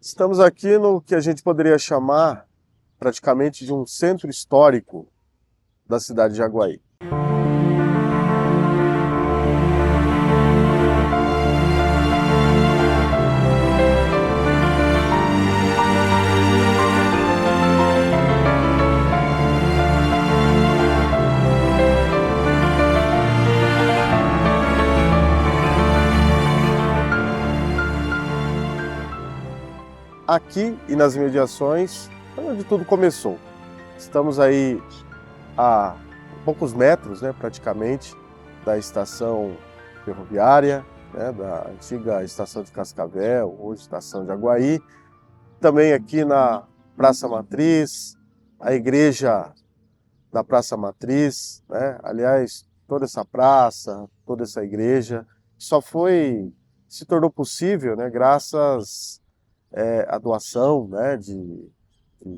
Estamos aqui no que a gente poderia chamar praticamente de um centro histórico da cidade de Jaguaí. Aqui e nas imediações foi onde tudo começou. Estamos aí a poucos metros, praticamente, da estação ferroviária, da antiga estação de Cascavel, hoje estação de Jaguaí. Também aqui na Praça Matriz, a igreja da Praça Matriz, Aliás, toda essa praça, toda essa igreja, se tornou possível, graças à doação, de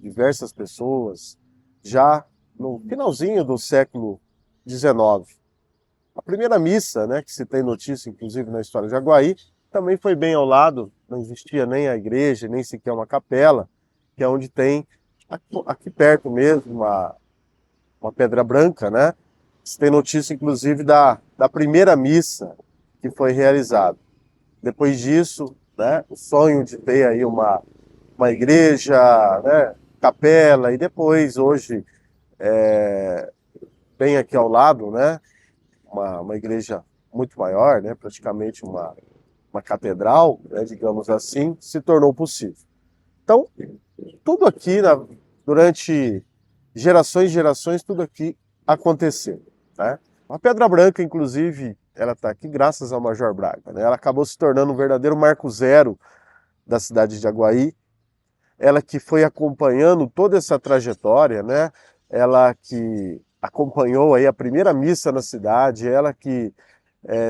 diversas pessoas, já no finalzinho do século XIX. A primeira missa, que se tem notícia, inclusive, na história de Jaguaí, também foi bem ao lado, não existia nem a igreja, nem sequer uma capela, que é onde tem, aqui perto mesmo, uma pedra branca, Se tem notícia, inclusive, da primeira missa que foi realizada. Depois disso, o sonho de ter aí uma igreja, capela, e depois, hoje, bem aqui ao lado, uma igreja muito maior, praticamente uma catedral, digamos assim, se tornou possível. Então, tudo aqui, durante gerações e gerações, tudo aqui aconteceu. A Pedra Branca, inclusive, ela está aqui graças ao Major Braga. Ela acabou se tornando um verdadeiro marco zero da cidade de Jaguaí. Ela que foi acompanhando toda essa trajetória, Ela que acompanhou aí a primeira missa na cidade, ela que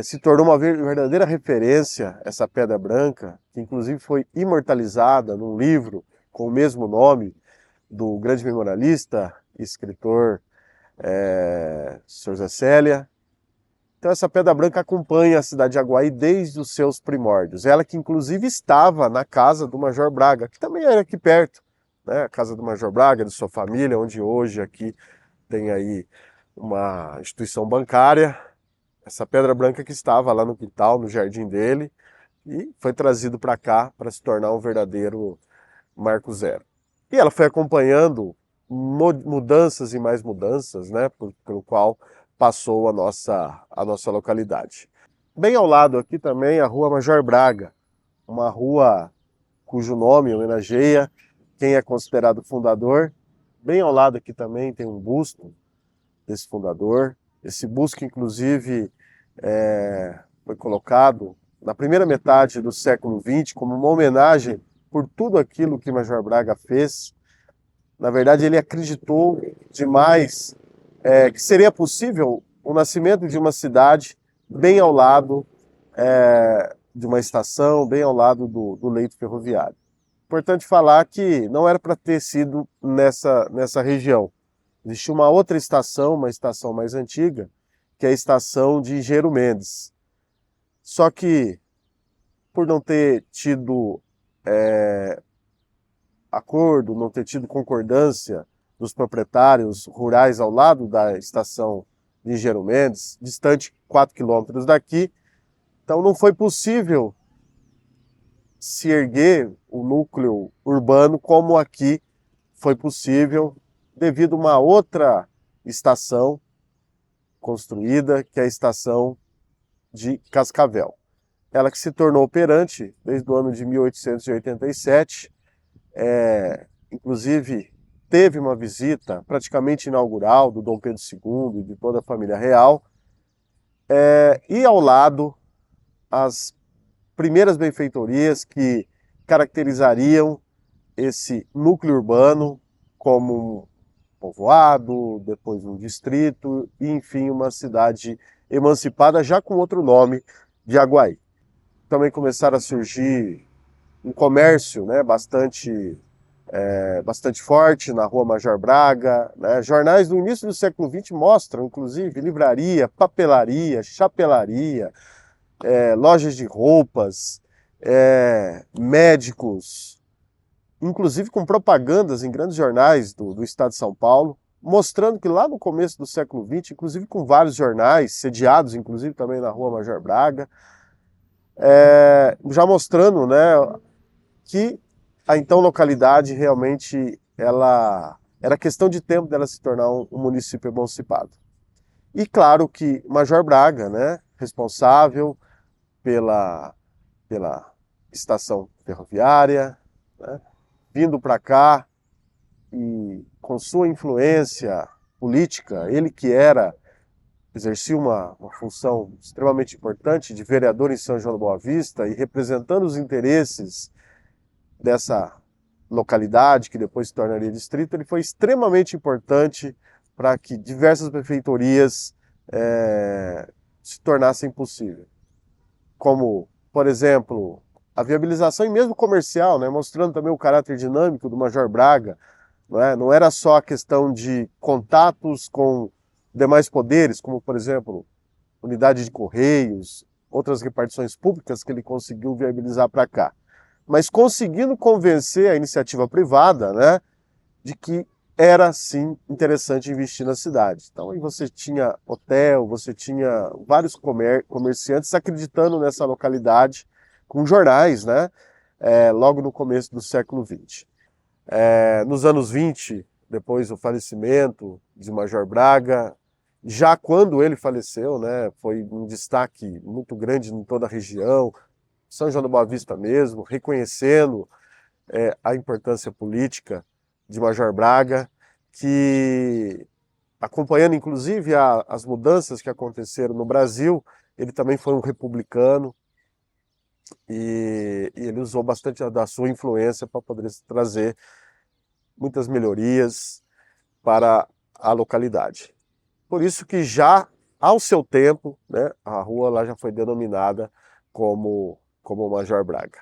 se tornou uma verdadeira referência, essa Pedra Branca, que inclusive foi imortalizada num livro com o mesmo nome do grande memorialista e escritor Sr. Zé Célia. Então essa Pedra Branca acompanha a cidade de Jaguaí desde os seus primórdios. Ela que inclusive estava na casa do Major Braga, que também era aqui perto, a casa do Major Braga, de sua família, onde hoje aqui tem aí uma instituição bancária. Essa Pedra Branca que estava lá no quintal, no jardim dele, e foi trazido para cá para se tornar um verdadeiro marco zero. E ela foi acompanhando mudanças e mais mudanças, pelo qual passou a nossa localidade. Bem ao lado aqui também a Rua Major Braga, uma rua cujo nome homenageia quem é considerado fundador. Bem ao lado aqui também tem um busto desse fundador. Esse busto, inclusive, foi colocado na primeira metade do século XX como uma homenagem por tudo aquilo que Major Braga fez. Na verdade, ele acreditou demais que seria possível o nascimento de uma cidade bem ao lado de uma estação, bem ao lado do leito ferroviário. Importante falar que não era para ter sido nessa região. Existia uma outra estação, uma estação mais antiga, que é a estação de Engenheiro Mendes. Só que, por não ter tido acordo, não ter tido concordância dos proprietários rurais ao lado da estação de Engenheiro Mendes, distante 4 quilômetros daqui, então não foi possível se erguer o núcleo urbano como aqui foi possível, devido a uma outra estação construída, que é a estação de Cascavel. Ela que se tornou operante desde o ano de 1887, inclusive teve uma visita praticamente inaugural do Dom Pedro II e de toda a família real, e ao lado as primeiras benfeitorias que caracterizariam esse núcleo urbano como um povoado, depois um distrito e, enfim, uma cidade emancipada já com outro nome, de Jaguaí. Também começaram a surgir um comércio bastante forte na Rua Major Braga. Jornais do início do século XX mostram, inclusive, livraria, papelaria, chapelaria, lojas de roupas, médicos, inclusive com propagandas em grandes jornais do estado de São Paulo, mostrando que lá no começo do século XX, inclusive com vários jornais, sediados inclusive também na Rua Major Braga, já mostrando, né, que a então localidade realmente era questão de tempo dela se tornar um município emancipado. E claro que Major Braga, né, responsável pela estação ferroviária, né, vindo para cá e com sua influência política, ele que exercia uma função extremamente importante de vereador em São João da Boa Vista e representando os interesses dessa localidade, que depois se tornaria distrito, ele foi extremamente importante para que diversas prefeitorias se tornassem possíveis. Como, por exemplo, a viabilização e mesmo comercial, né, mostrando também o caráter dinâmico do Major Braga. Não era só a questão de contatos com demais poderes, como, por exemplo, unidade de correios, outras repartições públicas que ele conseguiu viabilizar para cá, mas conseguindo convencer a iniciativa privada, né, de que era, sim, interessante investir na cidade. Então, aí você tinha hotel, você tinha vários comerciantes acreditando nessa localidade, com jornais, né, logo no começo do século XX. Nos anos 20, depois do falecimento de Major Braga, já quando ele faleceu, né, foi um destaque muito grande em toda a região, São João da Boa Vista mesmo, reconhecendo a importância política de Major Braga, que, acompanhando inclusive as mudanças que aconteceram no Brasil, ele também foi um republicano e ele usou bastante da sua influência para poder trazer muitas melhorias para a localidade. Por isso que já ao seu tempo, né, a rua lá já foi denominada como Major Braga.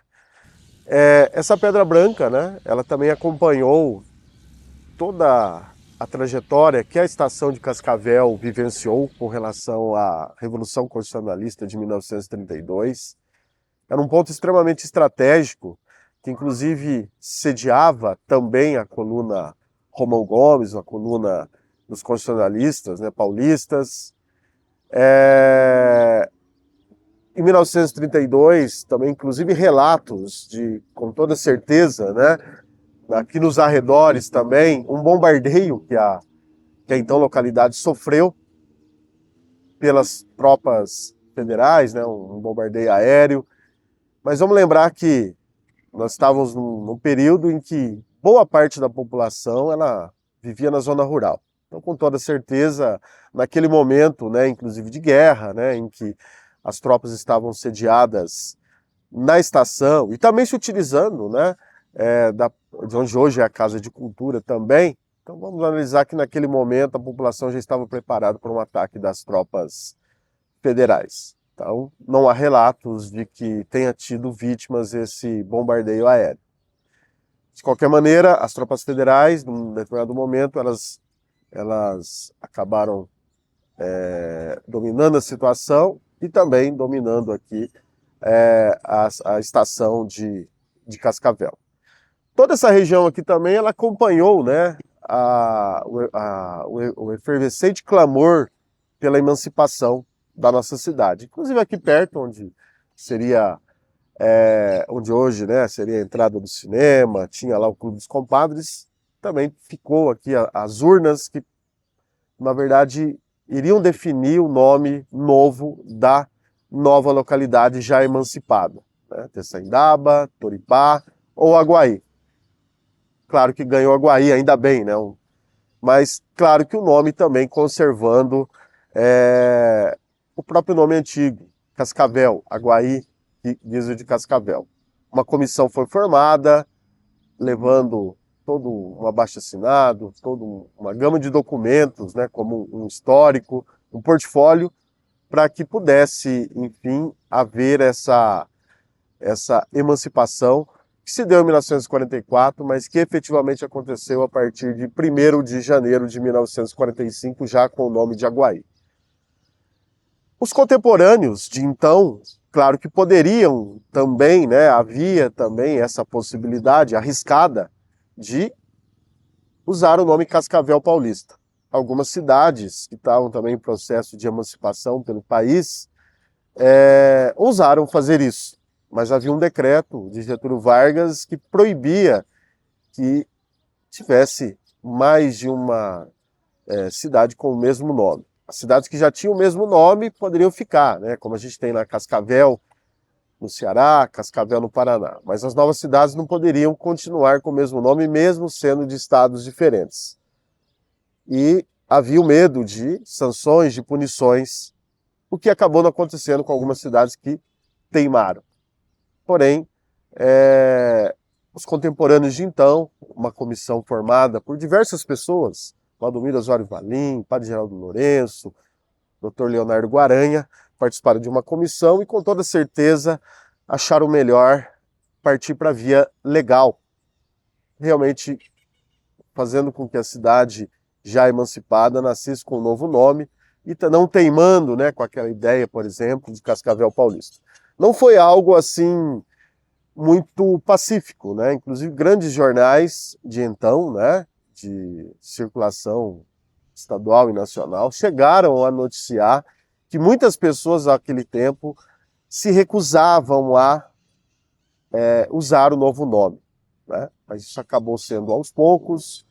Essa Pedra Branca, né, ela também acompanhou toda a trajetória que a estação de Cascavel vivenciou com relação à Revolução Constitucionalista de 1932. Era um ponto extremamente estratégico, que inclusive sediava também a coluna Romão Gomes, a coluna dos constitucionalistas, né, paulistas. Em 1932, também inclusive relatos com toda certeza, né, aqui nos arredores também, um bombardeio que a então localidade sofreu pelas tropas federais, né, um bombardeio aéreo. Mas vamos lembrar que nós estávamos num período em que boa parte da população ela vivia na zona rural. Então, com toda certeza, naquele momento, né, inclusive de guerra, né, em que as tropas estavam sediadas na estação e também se utilizando, né, de onde hoje é a Casa de Cultura também. Então, vamos analisar que naquele momento a população já estava preparada para um ataque das tropas federais. Então, não há relatos de que tenha tido vítimas esse bombardeio aéreo. De qualquer maneira, as tropas federais, num determinado momento, elas acabaram dominando a situação e também dominando aqui a estação de Cascavel. Toda essa região aqui também ela acompanhou, né, o efervescente clamor pela emancipação da nossa cidade. Inclusive aqui perto, onde hoje, né, seria a entrada do cinema, tinha lá o Clube dos Compadres, também ficou aqui as urnas que, na verdade, iriam definir o nome novo da nova localidade já emancipada, né? Teçaindaba, Toripá ou Aguaí. Claro que ganhou Aguaí, ainda bem, né? Mas claro que o nome também conservando o próprio nome antigo, Cascavel, Aguaí, Guizo de Cascavel. Uma comissão foi formada, levando todo um abaixo-assinado, toda uma gama de documentos, né, como um histórico, um portfólio, para que pudesse, enfim, haver essa emancipação que se deu em 1944, mas que efetivamente aconteceu a partir de 1º de janeiro de 1945, já com o nome de Aguaí. Os contemporâneos de então claro que poderiam também, né, havia também essa possibilidade arriscada de usar o nome Cascavel Paulista. Algumas cidades que estavam também em processo de emancipação pelo país ousaram fazer isso, mas havia um decreto de Getúlio Vargas que proibia que tivesse mais de uma cidade com o mesmo nome. As cidades que já tinham o mesmo nome poderiam ficar, né? Como a gente tem na Cascavel, no Ceará, Cascavel no Paraná. Mas as novas cidades não poderiam continuar com o mesmo nome, mesmo sendo de estados diferentes. E havia o medo de sanções, de punições, o que acabou não acontecendo com algumas cidades que teimaram. Porém, os contemporâneos de então, uma comissão formada por diversas pessoas, Valdomiro Osório Valim, Padre Geraldo Lourenço, Dr. Leonardo Guaranha, participaram de uma comissão e com toda certeza acharam melhor partir para a via legal, realmente fazendo com que a cidade já emancipada nascesse com um novo nome e não teimando, né, com aquela ideia, por exemplo, de Cascavel Paulista. Não foi algo assim muito pacífico, né? Inclusive grandes jornais de então, né, de circulação estadual e nacional, chegaram a noticiar que muitas pessoas naquele tempo se recusavam a usar o novo nome, né? Mas isso acabou sendo aos poucos.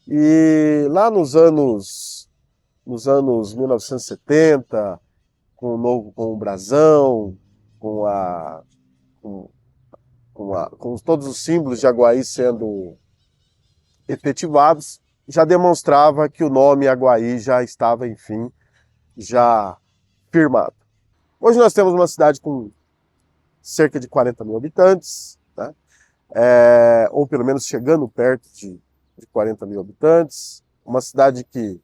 E lá nos anos 1970, com o brasão, com todos os símbolos de Aguaí sendo efetivados, já demonstrava que o nome Aguaí já estava, enfim, já firmado. Hoje nós temos uma cidade com cerca de 40 mil habitantes, né? Ou pelo menos chegando perto de 40 mil habitantes, uma cidade que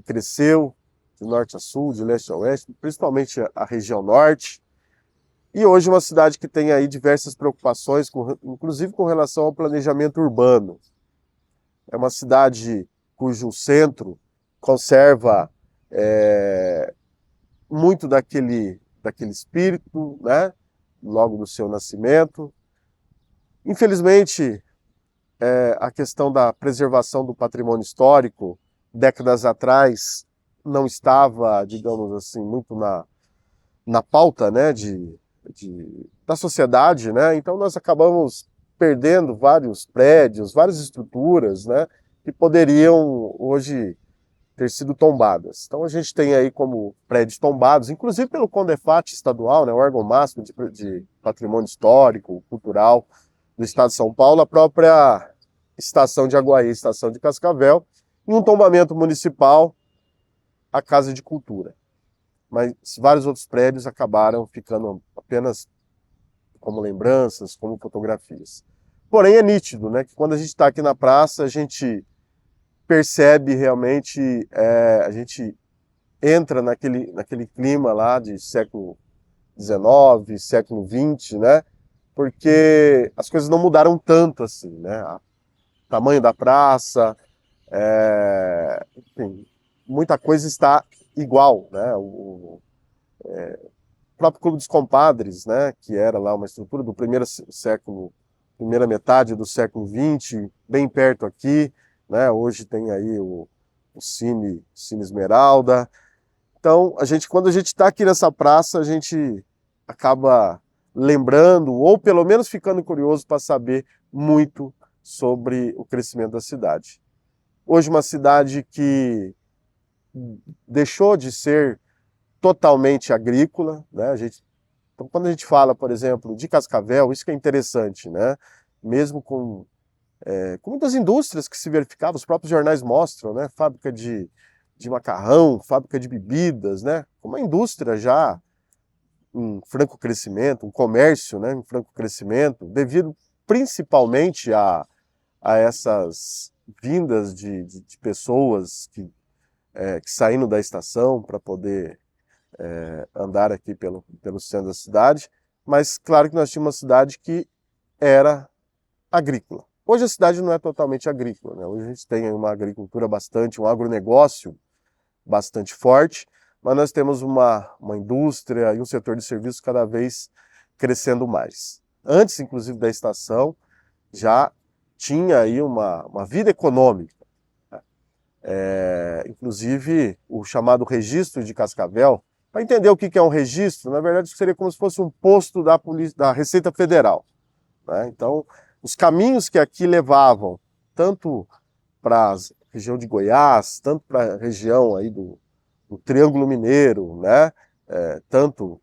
cresceu de norte a sul, de leste a oeste, principalmente a região norte, e hoje uma cidade que tem aí diversas preocupações, inclusive com relação ao planejamento urbano. É uma cidade cujo centro conserva muito daquele espírito, né? Logo do seu nascimento. Infelizmente, a questão da preservação do patrimônio histórico, décadas atrás, não estava, digamos assim, muito na pauta, né, da sociedade, né? Então nós acabamos perdendo vários prédios, várias estruturas, né, que poderiam hoje ter sido tombadas. Então a gente tem aí como prédios tombados, inclusive pelo CONDEPHAT estadual, né, o órgão máximo de patrimônio histórico, cultural do estado de São Paulo, a própria estação de Aguaí, estação de Cascavel, e um tombamento municipal, a Casa de Cultura. Mas vários outros prédios acabaram ficando apenas como lembranças, como fotografias. Porém, é nítido, né, que quando a gente está aqui na praça, a gente percebe realmente, a gente entra naquele clima lá de século XIX, século XX, né, porque as coisas não mudaram tanto assim, né, o tamanho da praça, enfim, muita coisa está igual, né, o próprio Clube dos Compadres, né, que era lá uma estrutura do primeira metade do século XX, bem perto aqui, né, hoje tem aí o Cine Esmeralda. Então, quando a gente está aqui nessa praça, a gente acaba lembrando, ou pelo menos ficando curioso para saber muito sobre o crescimento da cidade. Hoje uma cidade que deixou de ser totalmente agrícola, né? Então, quando a gente fala, por exemplo, de Cascavel, isso que é interessante, né? Mesmo com muitas indústrias que se verificavam, os próprios jornais mostram, né? Fábrica de macarrão, fábrica de bebidas, né? Uma indústria já em franco crescimento, um comércio, né, em franco crescimento, devido principalmente a essas vindas de pessoas que saíram da estação para poder andar aqui pelo centro da cidade, mas claro que nós tínhamos uma cidade que era agrícola. Hoje a cidade não é totalmente agrícola, né? Hoje a gente tem uma agricultura um agronegócio bastante forte, mas nós temos uma indústria e um setor de serviços cada vez crescendo mais. Antes, inclusive, da estação, já tinha aí uma vida econômica. Inclusive, o chamado registro de Cascavel, para entender o que é um registro, na verdade seria como se fosse um posto da Receita Federal, né? Então, os caminhos que aqui levavam, tanto para a região de Goiás, tanto para a região aí do Triângulo Mineiro, né? Tanto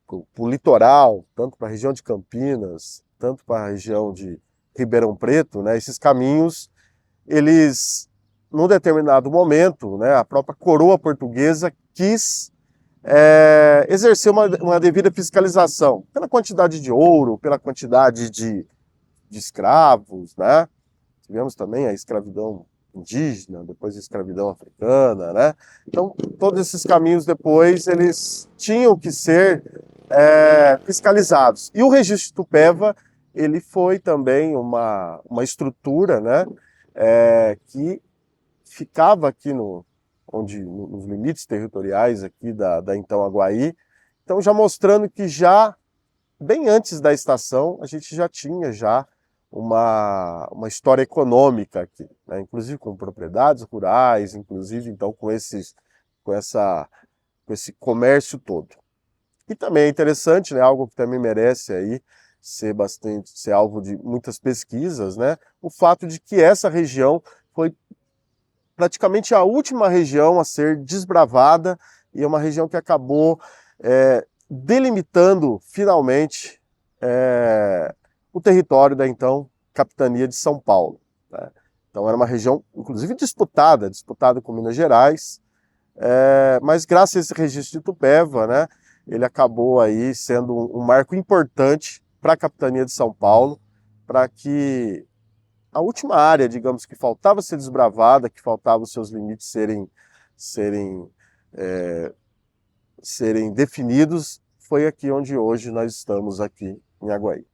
para o litoral, tanto para a região de Campinas, tanto para a região de Ribeirão Preto, né? Esses caminhos, eles, num determinado momento, né, a própria coroa portuguesa quis exercer uma devida fiscalização pela quantidade de ouro, pela quantidade de escravos, né? Tivemos também a escravidão indígena, depois a escravidão africana, né? Então, todos esses caminhos depois, eles tinham que ser fiscalizados. E o registro Itupeva, ele foi também uma estrutura, né, que ficava aqui nos limites territoriais aqui da então Aguaí, então já mostrando que já, bem antes da estação, a gente já tinha uma história econômica aqui, né? Inclusive com propriedades rurais, inclusive então com esse comércio todo. E também é interessante, né, algo que também merece aí ser alvo de muitas pesquisas, né, o fato de que essa região foi praticamente a última região a ser desbravada e é uma região que acabou delimitando finalmente o território da então capitania de São Paulo, né? Então era uma região, inclusive, disputada com Minas Gerais, mas graças a esse registro de Itupeva, né, ele acabou aí sendo um marco importante para a capitania de São Paulo, para que a última área, digamos, que faltava ser desbravada, que faltava os seus limites serem definidos, foi aqui onde hoje nós estamos, aqui em Aguaí.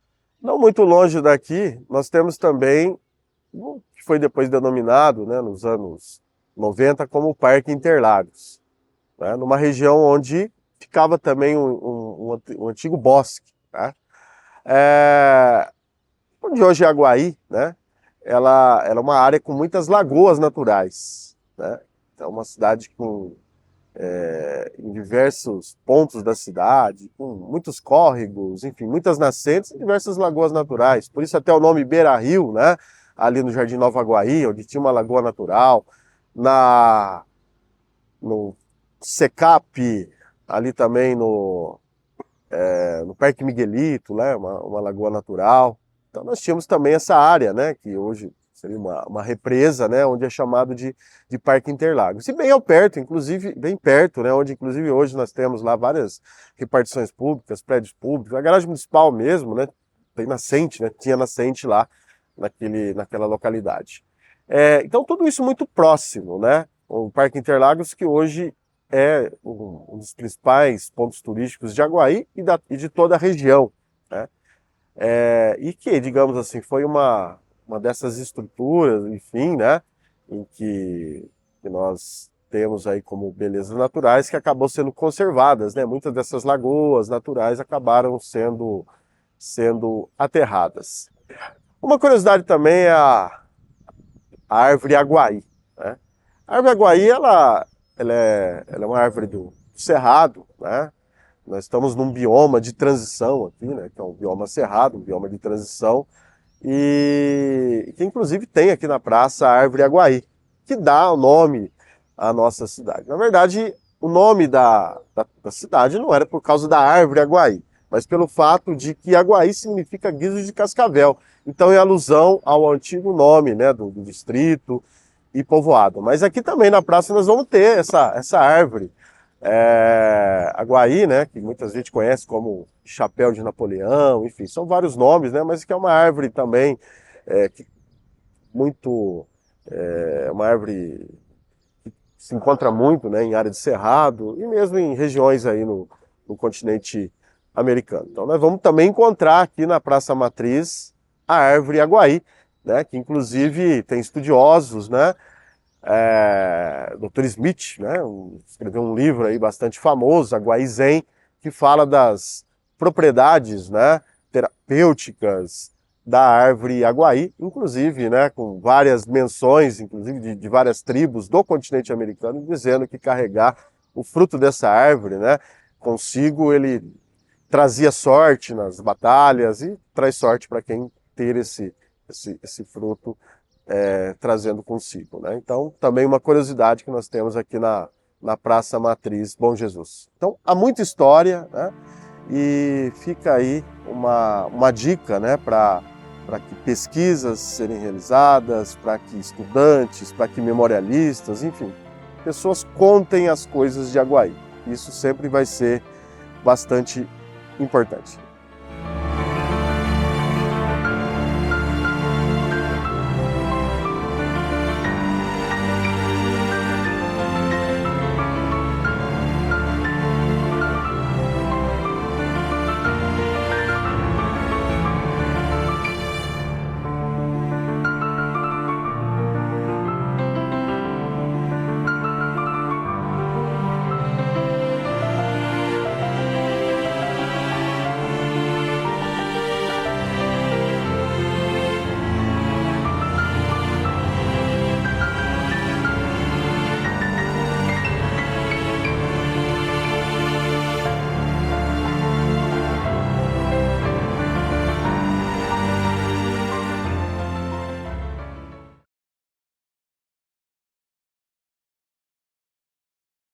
Não muito longe daqui, nós temos também, que foi depois denominado, né, nos anos 90, como o Parque Interlagos, né, numa região onde ficava também um antigo bosque, né? Onde hoje é Aguaí, né? Ela é uma área com muitas lagoas naturais, né? Então, uma cidade em diversos pontos da cidade, com muitos córregos, enfim, muitas nascentes e diversas lagoas naturais. Por isso até o nome Beira-Rio, né? Ali no Jardim Nova Aguaí, onde tinha uma lagoa natural, no Secap, ali também no Parque Miguelito, né? Uma lagoa natural. Então nós tínhamos também essa área, né? Que hoje seria uma represa, né, onde é chamado de Parque Interlagos. E bem ao perto, inclusive, bem perto, né, onde inclusive hoje nós temos lá várias repartições públicas, prédios públicos, a garagem municipal mesmo, né, tem nascente, né, tinha nascente lá naquela localidade. Então tudo isso muito próximo, né, o Parque Interlagos, que hoje é um dos principais pontos turísticos de Aguaí e de toda a região, né, e que, digamos assim, foi uma dessas estruturas, enfim, né, em que nós temos aí como belezas naturais que acabou sendo conservadas, né, muitas dessas lagoas naturais acabaram sendo aterradas. Uma curiosidade também é a árvore aguaí, né? A árvore aguaí, ela é uma árvore do cerrado, né? Nós estamos num bioma de transição aqui, né, que é um bioma cerrado, um bioma de transição, e que inclusive tem aqui na praça a árvore aguaí, que dá o nome à nossa cidade. Na verdade, o nome da cidade não era por causa da árvore aguaí, mas pelo fato de que Aguaí significa guiso de cascavel. Então é alusão ao antigo nome, né, do distrito e povoado. Mas aqui também na praça nós vamos ter essa árvore. Aguaí, né, que muita gente conhece como chapéu de Napoleão, enfim, são vários nomes, né, mas que é uma árvore também uma árvore que se encontra muito, né, em área de cerrado e mesmo em regiões aí no continente americano. Então nós vamos também encontrar aqui na Praça Matriz a árvore Aguaí, né, que inclusive tem estudiosos, né, Dr. Smith, né, escreveu um livro aí bastante famoso, Aguaí Zen, que fala das propriedades, né, terapêuticas da árvore aguaí, inclusive, né, com várias menções, inclusive de várias tribos do continente americano, dizendo que carregar o fruto dessa árvore, né, consigo ele trazia sorte nas batalhas e traz sorte para quem ter esse fruto trazendo consigo, né? Então, também uma curiosidade que nós temos aqui na Praça Matriz Bom Jesus. Então, há muita história, né? E fica aí uma dica, né, para que pesquisas serem realizadas, para que estudantes, para que memorialistas, enfim, pessoas contem as coisas de Aguaí. Isso sempre vai ser bastante importante.